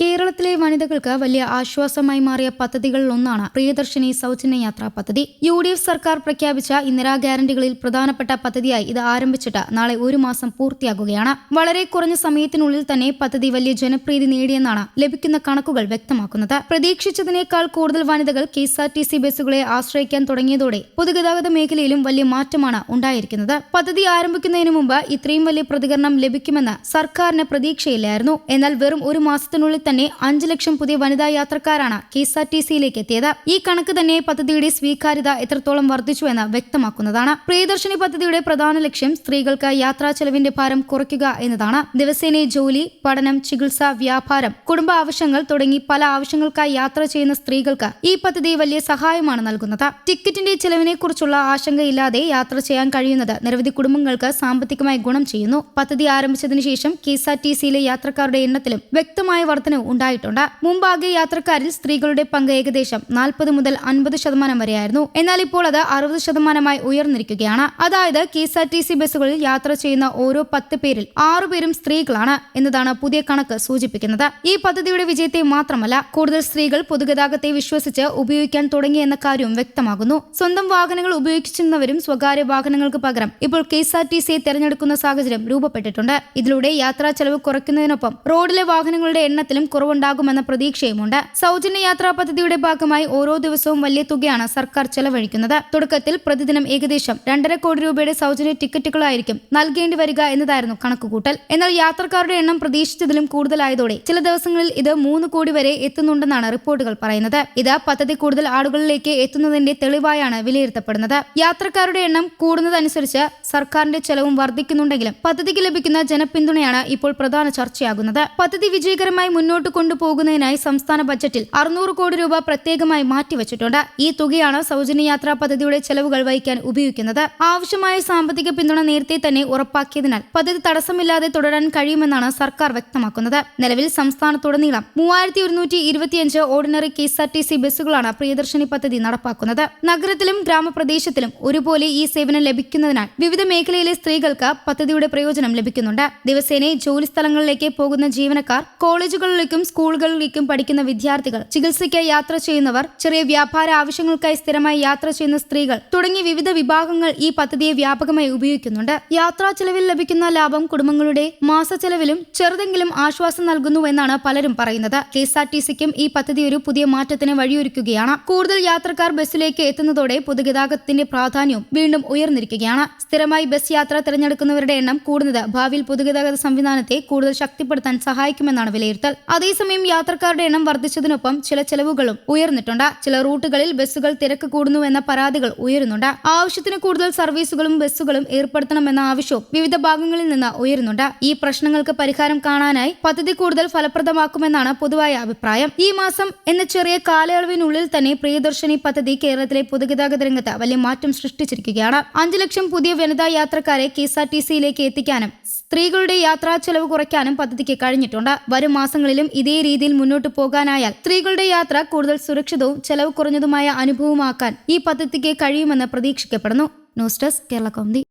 കേരളത്തിലെ വനിതകൾക്ക് വലിയ ആശ്വാസമായി മാറിയ പദ്ധതികളിലൊന്നാണ് പ്രിയദർശിനി സൗജന്യ യാത്രാ പദ്ധതി. UDF സർക്കാർ പ്രഖ്യാപിച്ച ഇന്ദിരാ ഗ്യാരണ്ടികളിൽ പ്രധാനപ്പെട്ട പദ്ധതിയായി ഇത് ആരംഭിച്ചിട്ട് നാളെ ഒരു മാസം പൂർത്തിയാകുകയാണ്. വളരെ കുറഞ്ഞ സമയത്തിനുള്ളിൽ തന്നെ പദ്ധതി വലിയ ജനപ്രീതി നേടിയെന്നാണ് ലഭിക്കുന്ന കണക്കുകൾ വ്യക്തമാക്കുന്നത്. പ്രതീക്ഷിച്ചതിനേക്കാൾ കൂടുതൽ വനിതകൾ KSRTC ബസ്സുകളെ ആശ്രയിക്കാൻ തുടങ്ങിയതോടെ പൊതുഗതാഗത മേഖലയിലും വലിയ മാറ്റമാണ് ഉണ്ടായിരിക്കുന്നത്. പദ്ധതി ആരംഭിക്കുന്നതിന് മുമ്പ് ഇത്രയും വലിയ പ്രതികരണം ലഭിക്കുമെന്ന് സർക്കാരിന് പ്രതീക്ഷയില്ലായിരുന്നു. എന്നാൽ വെറും ഒരു മാസത്തിനുള്ളിൽ തന്നെ 5 ലക്ഷം പുതിയ വനിതാ യാത്രക്കാരാണ് KSRTCയിലേക്ക് എത്തിയത്. ഈ കണക്ക് തന്നെ പദ്ധതിയുടെ സ്വീകാര്യത എത്രത്തോളം വർദ്ധിച്ചു എന്ന് വ്യക്തമാക്കുന്നതാണ്. പ്രിയദർശിനി പദ്ധതിയുടെ പ്രധാന ലക്ഷ്യം സ്ത്രീകൾക്ക് യാത്രാ ചെലവിന്റെ ഭാരം കുറയ്ക്കുക എന്നതാണ്. ദിവസേന ജോലി, പഠനം, ചികിത്സ, വ്യാപാരം, കുടുംബ ആവശ്യങ്ങൾ തുടങ്ങി പല ആവശ്യങ്ങൾക്കായി യാത്ര ചെയ്യുന്ന സ്ത്രീകൾക്ക് ഈ പദ്ധതി വലിയ സഹായമാണ് നൽകുന്നത്. ടിക്കറ്റിന്റെ ചെലവിനെ കുറിച്ചുള്ള ആശങ്കയില്ലാതെ യാത്ര ചെയ്യാൻ കഴിയുന്നത് നിരവധി കുടുംബങ്ങൾക്ക് സാമ്പത്തികമായി ഗുണം ചെയ്യുന്നു. പദ്ധതി ആരംഭിച്ചതിനു ശേഷം KSRTCയിലെ യാത്രക്കാരുടെ എണ്ണത്തിലും വ്യക്തമായ വർധന ഉണ്ടായിട്ടുണ്ട്. മുമ്പാകെ യാത്രക്കാരിൽ സ്ത്രീകളുടെ പങ്ക് ഏകദേശം 40 മുതൽ 50% വരെയായിരുന്നു. എന്നാൽ ഇപ്പോൾ അത് 60% ഉയർന്നിരിക്കുകയാണ്. അതായത് KSRTC ബസ്സുകളിൽ യാത്ര ചെയ്യുന്ന ഓരോ 10 പേരിൽ 6 പേരും സ്ത്രീകളാണ് എന്നതാണ് പുതിയ കണക്ക് സൂചിപ്പിക്കുന്നത്. ഈ പദ്ധതിയുടെ വിജയത്തെ മാത്രമല്ല, കൂടുതൽ സ്ത്രീകൾ പൊതുഗതാഗതത്തെ വിശ്വസിച്ച് ഉപയോഗിക്കാൻ തുടങ്ങിയെന്ന കാര്യവും വ്യക്തമാകുന്നു. സ്വന്തം വാഹനങ്ങൾ ഉപയോഗിച്ചിരുന്നവരും സ്വകാര്യ വാഹനങ്ങൾക്ക് പകരം ഇപ്പോൾ KSRTCയെ തെരഞ്ഞെടുക്കുന്ന സാഹചര്യം രൂപപ്പെട്ടിട്ടുണ്ട്. ഇതിലൂടെ യാത്രാ ചെലവ് കുറയ്ക്കുന്നതിനൊപ്പം റോഡിലെ വാഹനങ്ങളുടെ എണ്ണത്തിലും കുറവുണ്ടാകുമെന്ന പ്രതീക്ഷയുമുണ്ട്. സൗജന്യ യാത്രാ പദ്ധതിയുടെ ഭാഗമായി ഓരോ ദിവസവും വലിയ തുകയാണ് സർക്കാർ ചെലവഴിക്കുന്നത്. തുടക്കത്തിൽ പ്രതിദിനം ഏകദേശം 2.5 കോടി രൂപയുടെ സൗജന്യ ടിക്കറ്റുകളായിരിക്കും നൽകേണ്ടി വരിക എന്നതായിരുന്നു കണക്കുകൂട്ടൽ. എന്നാൽ യാത്രക്കാരുടെ എണ്ണം പ്രതീക്ഷിച്ചതിലും കൂടുതലായതോടെ ചില ദിവസങ്ങളിൽ ഇത് 3 കോടി വരെ എത്തുന്നുണ്ടെന്നാണ് റിപ്പോർട്ടുകൾ പറയുന്നത്. ഇത് പദ്ധതി കൂടുതൽ ആളുകളിലേക്ക് എത്തുന്നതിന്റെ തെളിവായാണ് വിലയിരുത്തപ്പെടുന്നത്. യാത്രക്കാരുടെ എണ്ണം കൂടുന്നതനുസരിച്ച് സർക്കാരിന്റെ ചെലവും വർദ്ധിക്കുന്നുണ്ടെങ്കിലും പദ്ധതിക്ക് ലഭിക്കുന്ന ജനപിന്തുണയാണ് ഇപ്പോൾ പ്രധാന ചർച്ചയാകുന്നത്. പദ്ധതി വിജയകരമായി മുന്നോട്ട് കൊണ്ടുപോകുന്നതിനായി സംസ്ഥാന ബജറ്റിൽ 600 കോടി രൂപ പ്രത്യേകമായി മാറ്റിവച്ചിട്ടുണ്ട്. ഈ തുകയാണ് സൗജന്യ യാത്രാ പദ്ധതിയുടെ ചെലവുകൾ വഹിക്കാൻ ഉപയോഗിക്കുന്നത്. ആവശ്യമായ സാമ്പത്തിക പിന്തുണ നേരത്തെ തന്നെ ഉറപ്പാക്കിയതിനാൽ പദ്ധതി തടസ്സമില്ലാതെ തുടരാൻ കഴിയുമെന്നാണ് സർക്കാർ വ്യക്തമാക്കുന്നത്. നിലവിൽ സംസ്ഥാനത്തുടനീളം 3125 ഓർഡിനറി KSRTC ബസ്സുകളാണ് പ്രിയദർശിനി പദ്ധതി നടപ്പാക്കുന്നത്. നഗരത്തിലും ഗ്രാമപ്രദേശത്തിലും ഒരുപോലെ ഈ സേവനം ലഭിക്കുന്നതിനാൽ വിവിധ മേഖലയിലെ സ്ത്രീകൾക്ക് പദ്ധതിയുടെ പ്രയോജനം ലഭിക്കുന്നുണ്ട്. ദിവസേന ജോലി സ്ഥലങ്ങളിലേക്ക് പോകുന്ന ജീവനക്കാർ, കോളേജുകളിലേക്കും സ്കൂളുകളിലേക്കും പഠിക്കുന്ന വിദ്യാർത്ഥികൾ, ചികിത്സയ്ക്കായി യാത്ര ചെയ്യുന്നവർ, ചെറിയ വ്യാപാര ആവശ്യങ്ങൾക്കായി സ്ഥിരമായി യാത്ര ചെയ്യുന്ന സ്ത്രീകൾ തുടങ്ങി വിവിധ വിഭാഗങ്ങൾ ഈ പദ്ധതിയെ വ്യാപകമായി ഉപയോഗിക്കുന്നുണ്ട്. യാത്രാ ചെലവിൽ ലഭിക്കുന്ന ലാഭം കുടുംബങ്ങളുടെ മാസച്ചെലവിലും ചെറുതെങ്കിലും ആശ്വാസം നൽകുന്നുവെന്നാണ് പലരും പറയുന്നത്. KSRTCക്കും ഈ പദ്ധതി ഒരു പുതിയ മാറ്റത്തിന് വഴിയൊരുക്കുകയാണ്. കൂടുതൽ യാത്രക്കാർ ബസ്സിലേക്ക് എത്തുന്നതോടെ പൊതുഗതാഗതത്തിന്റെ പ്രാധാന്യവും വീണ്ടും ഉയർന്നിരിക്കുകയാണ്. സ്ഥിരമായി ബസ് യാത്ര തിരഞ്ഞെടുക്കുന്നവരുടെ എണ്ണം കൂടുന്നത് ഭാവിയിൽ പൊതുഗതാഗത സംവിധാനത്തെ കൂടുതൽ ശക്തിപ്പെടുത്താൻ സഹായിക്കുമെന്നാണ് വിലയിരുത്തൽ. അതേസമയം യാത്രക്കാരുടെ എണ്ണം വർദ്ധിച്ചതിനൊപ്പം ചില ചെലവുകളും ഉയർന്നിട്ടുണ്ട്. ചില റൂട്ടുകളിൽ ബസ്സുകൾ തിരക്ക് കൂടുന്നുവെന്ന പരാതികൾ ഉയരുന്നുണ്ട്. ആവശ്യത്തിന് കൂടുതൽ സർവീസുകളും ബസ്സുകളും ഏർപ്പെടുത്തണമെന്ന ആവശ്യവും വിവിധ ഭാഗങ്ങളിൽ നിന്ന് ഉയരുന്നുണ്ട്. ഈ പ്രശ്നങ്ങൾക്ക് പരിഹാരം കാണാനായി പദ്ധതി കൂടുതൽ ഫലപ്രദമാക്കുമെന്നാണ് പൊതുവായ അഭിപ്രായം. ഈ മാസം എന്ന ചെറിയ കാലയളവിനുള്ളിൽ തന്നെ പ്രിയദർശിനി പദ്ധതി കേരളത്തിലെ പൊതുഗതാഗത രംഗത്ത് വലിയ മാറ്റം സൃഷ്ടിച്ചിരിക്കുകയാണ്. 5 ലക്ഷം പുതിയ വനിതാ യാത്രക്കാരെ KSRTCയിലേക്ക് എത്തിക്കാനും സ്ത്രീകളുടെ യാത്രാ ചെലവ് കുറയ്ക്കാനും പദ്ധതിക്ക് കഴിഞ്ഞിട്ടുണ്ട്. വരും മാസങ്ങളിലും ഇതേ രീതിയിൽ മുന്നോട്ട് പോകാനായാൽ സ്ത്രീകളുടെ യാത്ര കൂടുതൽ സുരക്ഷിതവും ചെലവ് കുറഞ്ഞതുമായ അനുഭവമാക്കാൻ ഈ പദ്ധതിക്ക് കഴിയുമെന്ന് പ്രതീക്ഷിക്കപ്പെടുന്നു. News desk Kerala Kaumudi.